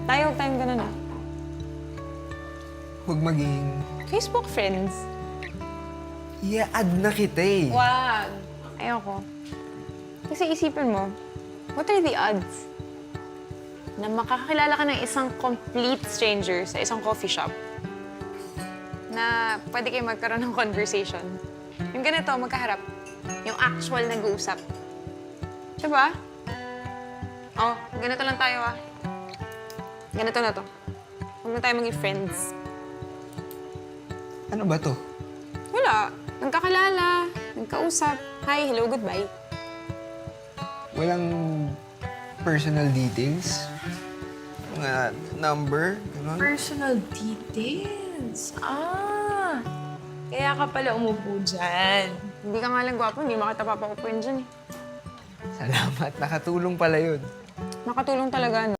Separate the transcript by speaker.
Speaker 1: Huwag tayong ganun ah.
Speaker 2: Huwag maging...
Speaker 1: Facebook friends.
Speaker 2: I-add na kita eh.
Speaker 1: Wag. Ayoko. Kasi isipin mo, what are the odds na makakakilala ka ng isang complete stranger sa isang coffee shop na pwede kayo magkaroon ng conversation? Yung ganito, magkaharap. Yung actual nag-uusap. Diba? Oh, ganito lang tayo ah. Ganito na to. Huwag na tayo maging friends.
Speaker 2: Ano ba to?
Speaker 1: Wala. Nagkakilala, nagkausap. Hi, hello, goodbye.
Speaker 2: Walang personal details? Mga number? Ganun?
Speaker 3: Personal details. Ah, kaya ka pala umupo dyan.
Speaker 1: Hindi ka nga lang gwapo, hindi makita papaupuin dyan eh.
Speaker 2: Salamat. Nakatulong pala yun.
Speaker 1: Makatulong talaga, no?